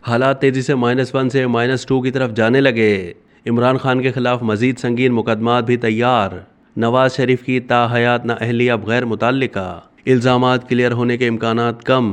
हालात तेजी से -1 से -2 की तरफ जाने लगे। इमरान खान के खिलाफ मजीद संगीन मुकदमात भी तैयार। नवाज शरीफ की ताहयात नाअहली अब गैर मुतल्लिका। इल्ज़ामात क्लियर होने के इम्कानात कम।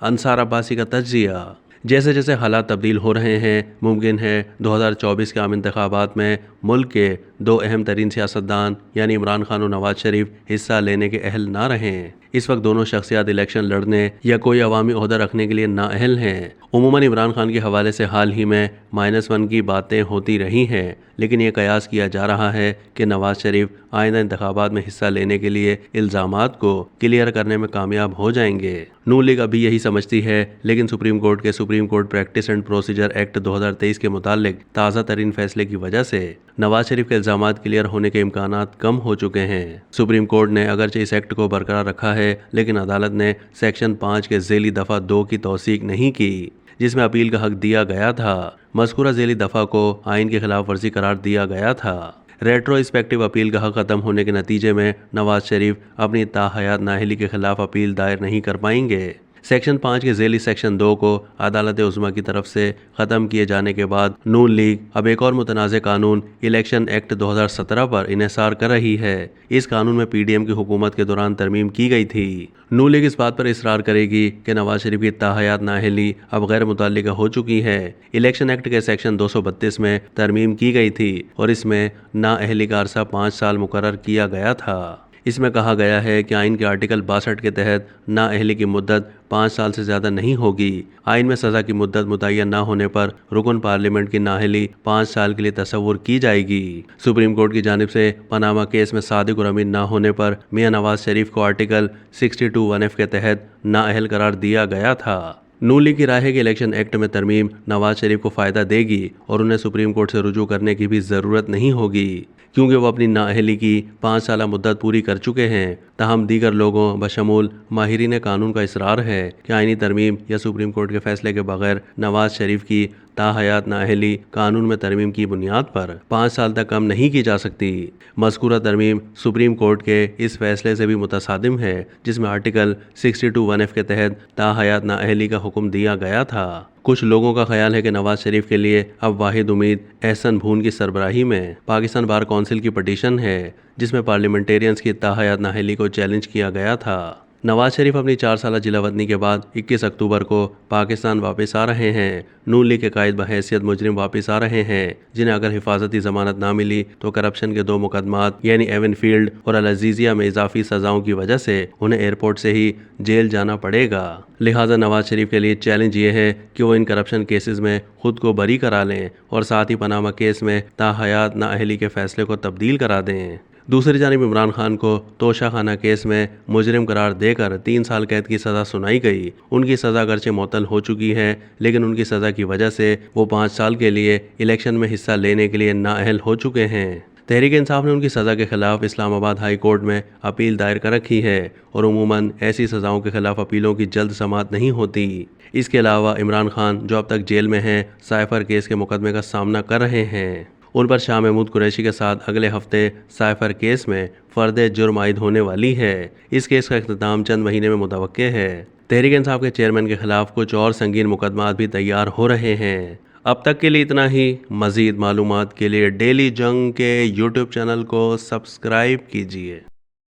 अंसार अब्बासी का तज्जिया। जैसे जैसे हालात तब्दील हो रहे हैं, मुमकिन है 2024 के आम इंतखाबात में मुल्क के दो अहम तरीन सियासतदान यानी इमरान खान और नवाज शरीफ हिस्सा लेने के अहल ना रहें। इस वक्त दोनों शख्सियात इलेक्शन लड़ने या कोई अवामी ओहदा रखने के लिए नाअहल हैं। उमूमन इमरान खान के हवाले से हाल ही में -1 की बातें होती रही हैं, लेकिन ये कयास किया जा रहा है कि नवाज शरीफ आइंदा इंतखाबात में हिस्सा लेने के लिए इल्ज़ामात को क्लियर करने में कामयाब हो जाएंगे। नून लीग अभी यही समझती है, लेकिन सुप्रीम कोर्ट के supreme court practice and procedure act 2023 के मुतालिक ताज़ा तरीन फैसले की वजह से नवाज शरीफ के इल्ज़ामात क्लियर होने के इम्कानात कम हो चुके हैं। सुप्रीम कोर्ट ने अगरचे इस एक्ट को बरकरार रखा है, लेकिन अदालत ने सेक्शन 5 के ज़ेली दफ़ा 2 की तौसीक नहीं की, जिसमें अपील का हक दिया गया था। मज़कूरा ज़ेली दफ़ा को आइन की खिलाफ वर्जी करार दिया गया था। रेट्रोस्पेक्टिव अपील का हक खत्म होने के नतीजे में नवाज शरीफ अपनी ताहयात नाअहली के खिलाफ अपील दायर नहीं कर पाएंगे। सेक्शन 5 के ज़ेली सेक्शन 2 को अदालत उज़्मा की तरफ से ख़त्म किए जाने के बाद नून लीग अब एक और मुतनाज़ कानून इलेक्शन एक्ट 2017 पर इन्हिसार कर रही है। इस कानून में PDM की हुकूमत के दौरान तरमीम की गई थी। नून लीग इस बात पर इसरार करेगी कि नवाज शरीफ की ताहयात नाअहली अब गैर मुतल्लिका हो चुकी है। इलेक्शन एक्ट के सेक्शन 232 में तरमीम की गई थी और इसमें नाअहली का अरसा 5 साल मुकर्रर किया गया था। इसमें कहा गया है कि आइन के आर्टिकल 62 के तहत नाअहली की मुद्दत 5 साल से ज़्यादा नहीं होगी। आइन में सज़ा की मुद्दत मुतय्यन न होने पर रुकन पार्लियामेंट की नाअहली 5 साल के लिए तस्वुर की जाएगी। सुप्रीम कोर्ट की जानिब से पनामा केस में सादिक और अमीन न होने पर मियां नवाज शरीफ को आर्टिकल 62(1)(f) के तहत नाअहल करार दिया गया था। नून लीग की राय है कि इलेक्शन एक्ट में तरमीम नवाज शरीफ को फ़ायदा देगी और उन्हें सुप्रीम कोर्ट से रुजू करने की भी ज़रूरत नहीं होगी, क्योंकि वो अपनी नाअहली की 5 साल मुद्दत पूरी कर चुके हैं। ताहम दीगर लोगों बशमूल माहिरीन कानून का इसरार है कि आइनी तरमीम या सुप्रीम कोर्ट के फैसले के बगैर नवाज शरीफ की ताहयात नाअहली कानून में तरमीम की बुनियाद पर 5 साल तक कम नहीं की जा सकती। मज़कूरा तरमीम सुप्रीम कोर्ट के इस फैसले से भी मुतसादिम है, जिसमें आर्टिकल 62(1)(f) के तहत ताहयात नाअहली का हुक्म दिया गया था। कुछ लोगों का ख्याल है कि नवाज शरीफ के लिए अब वाहिद उम्मीद एहसन भून की सरबराही में पाकिस्तान बार कौंसिल की पटिशन है, जिसमें पार्लियामेंटेरियंस की ताहयात नाअहली को चैलेंज किया गया था। नवाज शरीफ अपनी 4 साल जिलावतनी के बाद 21 अक्टूबर को पाकिस्तान वापस आ रहे हैं। नून लीग के कायद बहैसियत मुजरिम वापस आ रहे हैं, जिन्हें अगर हिफाजती जमानत ना मिली तो करप्शन के 2 मुकदमात यानी एवनफील्ड और अल अजीजिया में इजाफी सजाओं की वजह से उन्हें एयरपोर्ट से ही जेल जाना पड़ेगा। लिहाजा नवाज शरीफ के लिए चैलेंज ये है कि वो इन करप्शन केसेस में खुद को बरी करा लें और साथ ही पनामा केस में ताहयात नाअहली के फैसले को तब्दील करा दें। दूसरी जानिब इमरान खान को तोशाखाना केस में मुजरिम करार देकर 3 साल कैद की सज़ा सुनाई गई। उनकी सज़ा अगरचे मुअत्तल हो चुकी है, लेकिन उनकी सज़ा की वजह से वो 5 साल के लिए इलेक्शन में हिस्सा लेने के लिए नाअहल हो चुके हैं। तहरीक इंसाफ ने उनकी सज़ा के खिलाफ इस्लामाबाद हाई कोर्ट में अपील दायर कर रखी है और उमूमन ऐसी सज़ाओं के खिलाफ अपीलों की जल्द समाअत नहीं होती। इसके अलावा इमरान खान जो अब तक जेल में हैं, साइफर केस के मुकदमे का सामना कर रहे हैं। उन पर शाह महमूद कुरैशी के साथ अगले हफ्ते साइफर केस में फ़र्द जुर्म आयद होने वाली है। इस केस का इख्तिताम चंद महीने में मुतवक्के है। तहरीक इंसाफ के चेयरमैन के खिलाफ कुछ और संगीन मुकदमात भी तैयार हो रहे हैं। अब तक के लिए इतना ही। मज़ीद मालूमात के लिए डेली जंग के YouTube चैनल को सब्सक्राइब कीजिए।